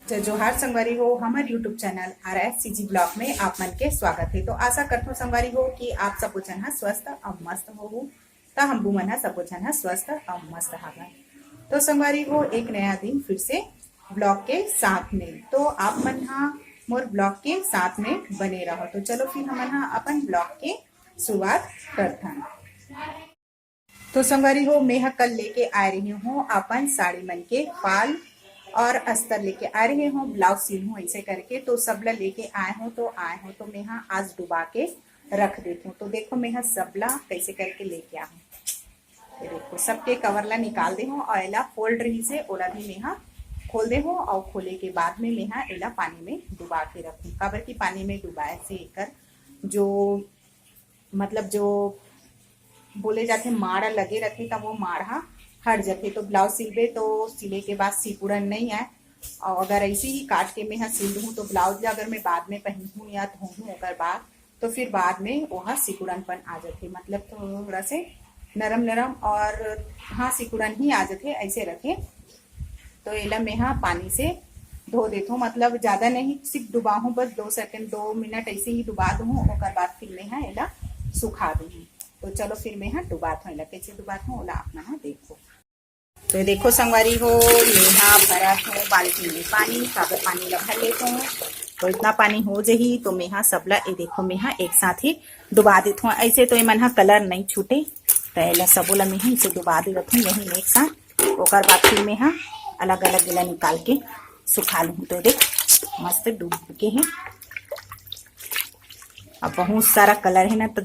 जय जोहार संगवारी हो। हमारे यूट्यूब चैनल RSCG ब्लॉग में आप मन के स्वागत है। तो आशा करते हो संगवारी हो कि आप सब जन स्वस्थ और मस्त हो। तो हम मन सब जन स्वस्थ और मस्त हागा। तो संगवारी हो एक नया दिन फिर से ब्लॉग के साथ में। तो आप मन मोर ब्लॉग के साथ में बने रहो। तो चलो फिर हम अपन ब्लॉग के शुरुआत करते हैं। तो संगवारी हो मैं कल लेके आ रही हूँ अपन साड़ी मन के फाल और अस्तर लेके आ रहे हूँ, ब्लाउज सील हूँ ऐसे करके। तो सबला लेके आए हूँ तो मैं आज डुबा के रख देती हूँ। तो देखो मैं सबला कैसे करके लेके आ हूँ। ये देखो सबके कवरला निकाल दे हूँ और एला फोल्ड रही से ओला भी मैं खोल दे हूँ। और खोले के बाद में मैं एला पानी में डुबा के रखूँ। काबर की पानी में डुबाए से एकर जो मतलब जो बोले जाते माड़ा लगे रहते तब वो माड़ा हट जाते। तो ब्लाउज सिलबे तो सिले के बाद सिकुड़न नहीं आए। और अगर ऐसे ही काट के मैं सिल दूँ तो ब्लाउज अगर मैं बाद में पहनूँ या धोऊँ अगर बाद तो फिर बाद में वह सिकुड़नपन आ जाते। मतलब थोड़ा से नरम नरम और सिकुड़न ही आ जाते ऐसे रखे। तो एला मैं पानी से धो देता हूँ। मतलब ज़्यादा नहीं, सिर्फ डुबा हूँ बस 2 सेकंड 2 मिनट ऐसे ही डुबा दूँ। और बाद फिर मैं एला सुखा दूँ। तो चलो फिर मैं डुबात हूँ, कैसे डुबात हूँ ओला अपना देखो। तो देखो संगवारी हो मैं भरत हूँ बाल्टी में पानी, काबर पानी ला भर लेता हूँ। तो इतना पानी हो जाही तो मैं सबला ये देखो मैं एक साथ ही डुबा देता हूँ। ऐसे तो ये कलर नहीं छूटे। तो एला सबोला मैं इसे डुबा दे रहा हूँ यही एक साथ। ओकर बाद फिर मैं अलग अलग गिला निकाल के सुखा लूँ। तो देख मस्त डूब के है। अब बहुत सारा कलर है ना, तो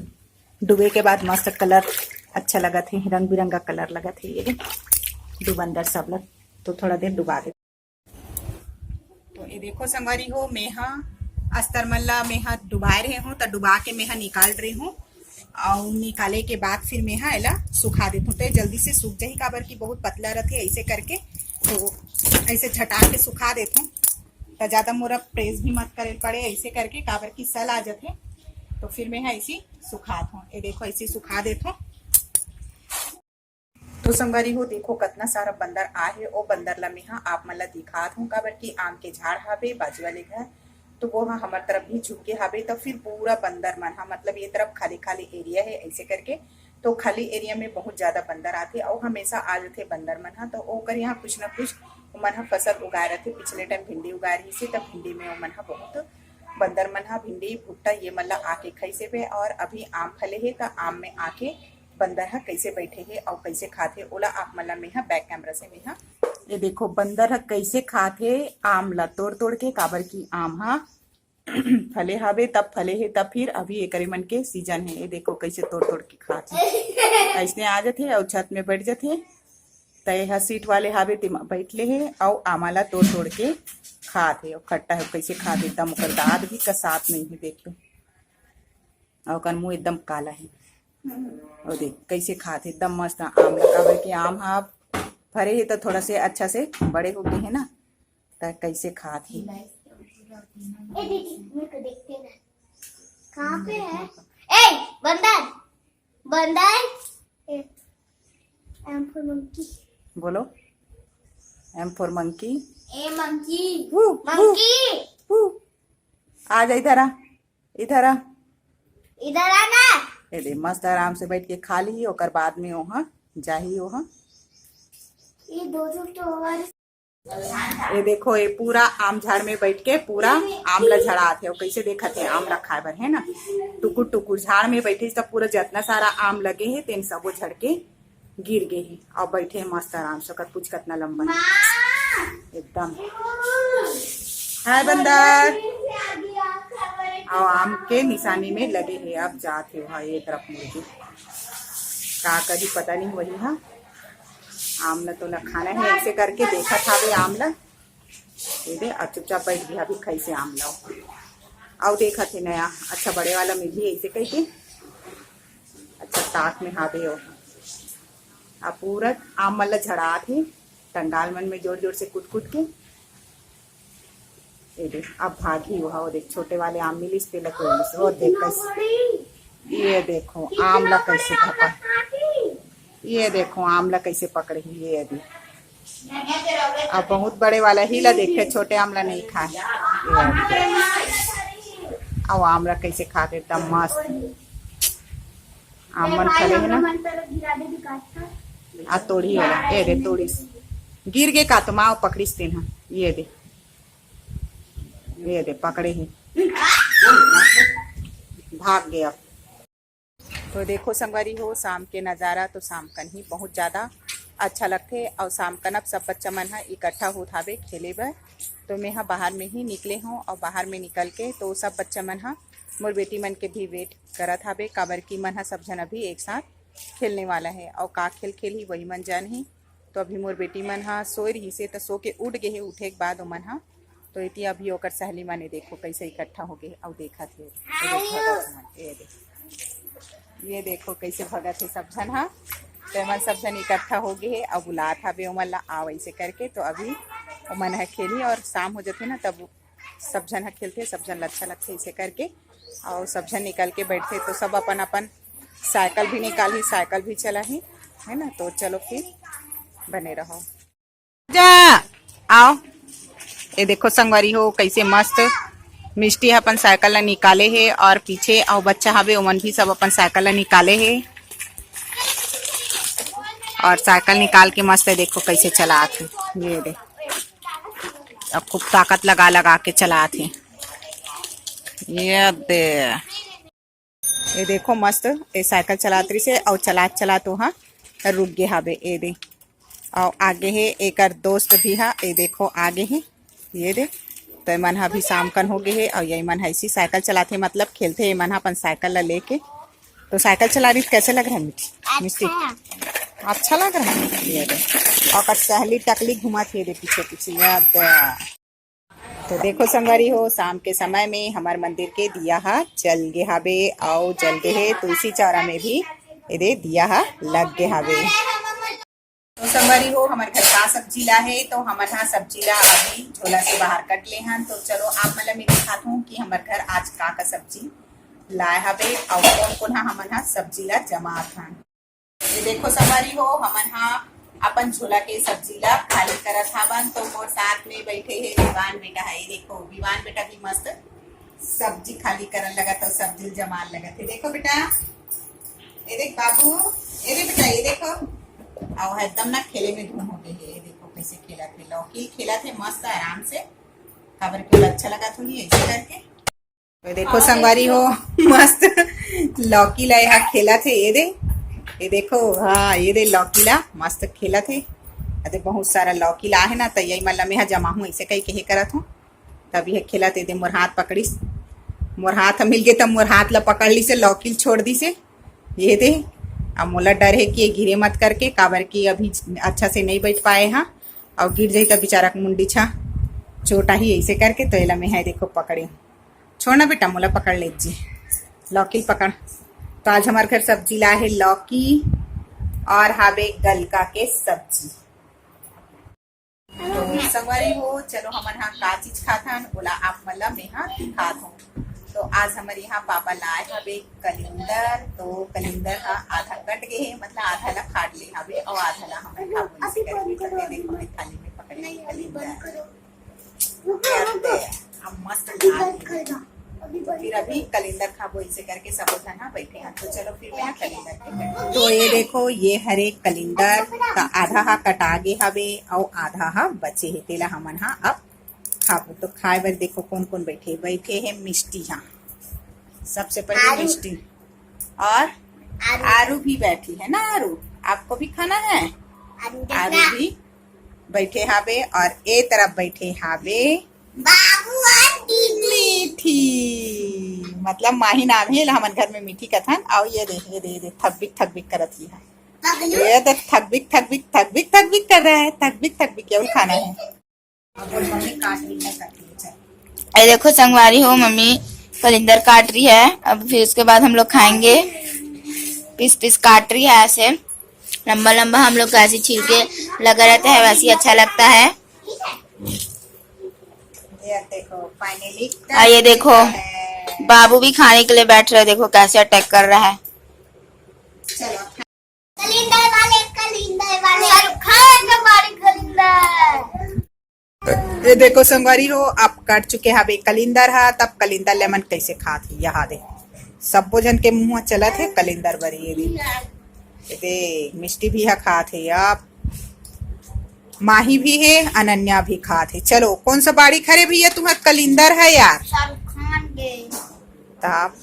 डूबे के बाद मस्त कलर अच्छा लगा थे, रंग बिरंगा कलर लगा थे। ये डूब अंदर सब लग तो थोड़ा देर डुबा दे। तो ये देखो संगवारी हो मैं अस्तर मल्ला मैं डुबाए रहे हूँ। तो डुबा के मैं निकाल रही हूँ। और निकाले के बाद फिर मैं एला सुखा देती हूँ। तो जल्दी से सूख जाही, काबर की बहुत पतला रहते ऐसे करके। तो ऐसे झटा के सुखा देती हूँ। तो ज़्यादा मोरा प्रेस भी मत करे पड़े ऐसे करके, काबर की सल आ जाते। तो फिर मैं ऐसी सुखा दूँ। ये देखो ऐसे सुखा देता हूँ। तो संगवारी हो देखो कितना सारा बंदर आहे। ओ बंदर ला मैं आप मन ला दिखात हूँ, काबर की आम के झाड़ हावे बाजू वाले घर। तो वो हमार तरफ भी झुके हावे। तो फिर पूरा बंदर मन मतलब ये तरफ खाली खाली एरिया है ऐसे करके। तो खाली एरिया में बहुत ज्यादा बंदर आते और हमेशा आ जाते बंदर मन। तो ओकर यहाँ कुछ न कुछ मन फसल उगाए रहते। पिछले टाइम भिंडी उगाए रही से, तब भिंडी में मन बहुत बंदर मन भिंडी भुट्टा ये मन ला आके खाई से पे। और अभी आम फले है तो आम में आके बंदर कैसे बैठे है और कैसे खाते ओला आप मन ला मैं बैक कैमरा से मैं ये देखो बंदर कैसे खाते आम ला तोड़ तोड़ के। काबर की आम फले हावे तब फले है, तब फिर अभी एक मन के सीजन है। ये देखो कैसे तोड़ तोड़ के खाते ऐसने आ जाते और छत में बैठ जाते। तय सीट वाले हावे ते बैठ ले है और आमा ला तोड़ तोड़ के खाते और खट्टा है कैसे खाते। एकदम ओकर दांत भी कसात नहीं है देख लो। और ओकर मुंह एकदम काला है। और देख कैसे खाते एकदम मस्त आम लगा के। आम फरे है तो थोड़ा से अच्छा से बड़े हो गए है ना, तो कैसे खाते कहाँ पे है? ए बंदर बंदर एम फॉर मंकी बोलो। M for monkey. ए मंकी मंकी आ जा इधर आ, इधर आ। इधर आना। ये दे मस्त आराम से बैठ के खा ली। और बाद में वहाँ जाही वहाँ। ये दो तो हमारे ये देखो ये पूरा आम झाड़ में बैठ के पूरा आम ला झड़ा थे और कैसे देखा थे आम ला खाए बर है ना। टुकुर टुकुर झाड़ में बैठे सब पूरा जितना सारा आम लगे है तेन सबो झड़ के गिर गए है। और बैठे मस्त आराम से। पूछ कितना लंबा एकदम है बंदर। और आम के निशानी में लगे है। अब जाते वहाँ ये तरफ मुर्गी का कभी पता नहीं वही है। आम ला तो न खाना है ऐसे करके देखा था वे आम ला। दे और चुपचाप बैठ गया अभी कैसे आम लाओ। और देखा थे नया अच्छा बड़े वाला में भी ऐसे कैसे अच्छा ताक में हावे हो। अब पूरा आम मन ला झड़ा थे टंगाल मन में जोर जोर से कूद कूद के। ये देख अब भागी हुआ। वो देख छोटे वाले आम मिली पे लगे। वो देख कैसे ये देखो आम ला कैसे पकड़। ये देखो आम ला कैसे पकड़े ये अभी अब बहुत बड़े वाला ही ला देखे, छोटे आमला नहीं खाए। अब आमला कैसे खा के एकदम मस्त आम मन खले है ना। आ तोड़ी वाला ए दे तोड़ी गिर गे का तो माओ पकड़ीस तेन हा ये दे पकड़े ही भाग गया। तो देखो संगवारी हो शाम के नज़ारा तो शाम कन ही बहुत ज़्यादा अच्छा लगते और शाम कन अब सब बच्चा मन हा इकट्ठा होत हावे खेले बर। तो मैं हा बाहर में ही निकले हूँ और बाहर में निकल के तो सब बच्चा मन हा मोर बेटी मन के भी वेट करत हावे, काबर की मन हा सब जन अभी एक साथ खेलने वाला है और का खेल खेल ही वही मन जान ही। तो अभी मोर बेटी मन हा सोए रही से तो सो के उठ गए है, उठे के बाद मन हा तो इति अभी ओकर सहेली माने देखो कैसे इकट्ठा हो गए और देखा थे ये देखो कैसे भगत है सब जन हा। तो मन सब जन इकट्ठा हो गए है और बुलात हावे ओमन ला आओ ऐसे करके। तो अभी ओमन हा खेली और शाम हो जाते ना तब सब जन हा खेलते, सब जन अच्छा लगते ऐसे करके और सब जन निकल के बैठते। तो सब अपन अपन साइकिल भी निकाली, साइकिल भी चला ही है ना। तो चलो फिर बने रहो जा आओ। ये देखो संगवारी हो कैसे मस्त मिष्टी अपन साइकिल ला निकाले है और पीछे और बच्चा हवे ओमन भी सब अपन साइकिल ला निकाले है और साइकिल निकाल के मस्त है देखो कैसे चलाते। ये दे अब खूब ताकत लगा लगा के चलाते। ये देखो मस्त ये साइकिल चलाती से और चला तो हाँ रुक गए हावे। ये दे और आगे है एक दोस्त भी है, ये देखो आगे है ये दे। तो मन हा भी शाम कन हो गए है और यही मन ऐसी साइकिल चलाते मतलब खेलते मन हा अपन साइकिल ला लेके। तो साइकिल चला रही कैसे लग रहा है मिष्टी? अच्छा लग रहा है। ये दे और सहेली टकली घुमा थे दे पीछे पीछे याद। तो देखो संगवारी हो शाम के समय में हमार मंदिर के दिया हा जल गे हावे और जल गे है तुलसी चौरा में भी ये दिया हा लग गे हावे। तो संगवारी हो हमारे घर का सब्जी ला है तो हमारे यहाँ सब्जी ला अभी झोला से बाहर कट ले हैं। तो चलो आप मतलब मैं दिखाता हूँ कि हमारे घर आज का सब्जी लाए हवे और कौन कौन हमारे यहाँ सब्जी ला जमा था। ये देखो संगवारी हो हमारे यहाँ अपन झोला के सब्जी ला खाली करत हावन। तो मोर साथ में बैठे है विवान बेटा है। देखो विवान बेटा भी मस्त सब्जी खाली करन लगा तो सब्जी जमान लगा थे। देखो बेटा ये देख बाबू ये देख बेटा ये देखो और एकदम ना खेले में धूम हो गई है। ये देखो कैसे खेला थे लौकी खेला थे मस्त आराम से खबर के अच्छा लगा थोड़ी ऐसे करके। तो देखो संगवारी हो मस्त लौकी ला यहाँ खेला थे। ये देखो हाँ ये दे लौकी ला मस्त खेला थे। अरे बहुत सारा लौकी ला है ना तो यही मतलब मैं जमा हूँ ऐसे कहीं कहे करत हूँ तभी है खेला थे। मोर हाथ पकड़ी मोर हाथ मिल गए तब मोर हाथ ला पकड़ ली से लौकी छोड़ दी से। ये दे अब मोला डर है कि ये गिरे मत करके काबर की अभी अच्छा से नहीं बैठ पाए हाँ और गिर जाए तब बेचारा मुंडी छा चोटा ही ऐसे करके। तो एला मैं है देखो पकड़े छोड़ना बेटा मोला पकड़ लीजिए लौकी पकड़। तो आज हमारे घर सब्जी ला है लौकी और हावे गलका के सब्जी। तो संगवारी हो चलो हमारे यहाँ का चीज खाथन बोला आप मतलब मैं यहाँ दिखात हूँ। तो आज हमारे यहाँ पापा लाए हवे कलिंदर। तो कलिंदर का आधा कट गए है मतलब आधा ला काट ले हवे और आधा ला हमें खाबो इसे करके करके देखो मैं थाली में पकड़े कलिंदर अब मस्त लाल फिर अभी कलिंदर खाबो इसे करके सब जना बैठे हैं। तो चलो फिर मैं कलिंदर के तो ये देखो ये हरे कलिंदर का आधा हा कटा गे हवे और आधा हा बचे है तेला हमन हा अब खाबो। तो खाए बर देखो कौन कौन बैठे है मिष्टी यहाँ सबसे पहले मिष्टी और आरू भी बैठी है ना। आरू आपको भी खाना है? आरू भी बैठे हावे और ए तरफ बैठे हावे मीठी मतलब माही नाम है हमारे घर में मीठी कथन। और ये दे थकबिक करत ही है। ये तो थकबिक कर रहा है थकबिक केवल खाना है। अरे देखो संगवारी हो मम्मी कलिंदर काट रही है। अब फिर उसके बाद हम लोग खाएंगे। पीस काट रही है ऐसे लंबा लंबा हम लोग ऐसे छील के लगा रहता है वैसे अच्छा लगता है। ये देखो बाबू भी खाने के लिए बैठ रहे देखो कैसे अटैक कर रहा है। कलिंदर वाले शाहरुख खान हमारे कलिंदर ये देखो संगवारी हो आप कट चुके हवे कलिंदर हा तब कलिंदर लेमन कैसे खात ही यहाँ दे सब्बो जन के मुंह चलत है कलिंदर बरी ये देख मिष्टी भी हा खात है आप माही भी है अनन्या भी खात है। चलो कौन सा बाड़ी खरे भैया तुम्हारा कलिंदर है यार शाहरुख खान के तब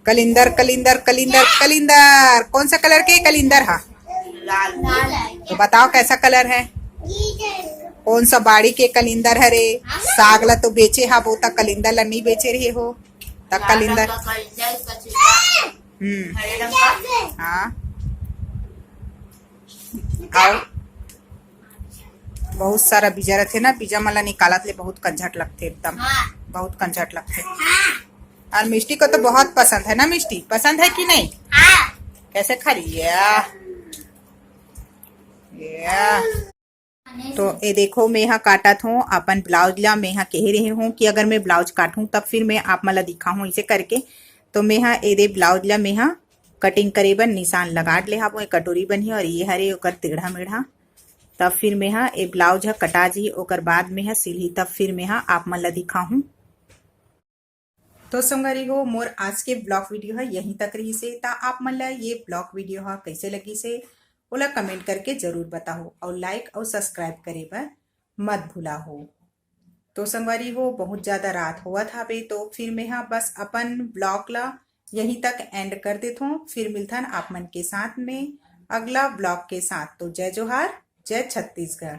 कलिंदर कलिंदर कलिंदर कलिंदर कौन सा कलर के कलिंदर हा लाल तो बताओ कैसा कलर है कौन सा बाड़ी के कलिंदर है रे साग ला तो बेचे हा वो तक कलिंदर ला नहीं बेचे रहे हो तक कलिंदर हरे रंग का हाँ आओ बहुत सारा बीजा रहते ना बीजा मला निकालत ले बहुत कंझट लगते एकदम बहुत कंझट लगते और मिष्टी को तो बहुत पसंद है ना मिष्टी पसंद है कि नहीं कैसे खा रही है तो ये देखो मैं यहाँ काटत हूँ अपन ब्लाउज ला मैं यहाँ कह रही हूँ कि अगर मैं ब्लाउज काटूं तब फिर मैं आप मला दिखाऊं इसे करके तो मैं यहाँ ये ब्लाउज ला मैं यहाँ कटिंग करे बन निशान लगा ले हा वो कटोरी बनी और ये हरे ओकर टेढ़ा मेढ़ा तब फिर मैं यहाँ ये ब्लाउज है कटा जी ओकर बाद में है सिलही तब फिर मैं यहाँ आप मला दिखाऊं। तो संगवारी हो मोर आज के ब्लॉग वीडियो है यहीं तक रही से ता आप मन ला ये ब्लॉग वीडियो है कैसे लगी से ओला कमेंट करके जरूर बताओ और लाइक और सब्सक्राइब करे पर मत भूला हो। तो संगवारी हो बहुत ज्यादा रात हुआ था बे तो फिर मैं यहाँ बस अपन ब्लॉग ला यहीं तक एंड कर देता हूँ फिर मिलता आप मन के साथ में अगला ब्लॉग के साथ। तो जय जोहार जय छत्तीसगढ़।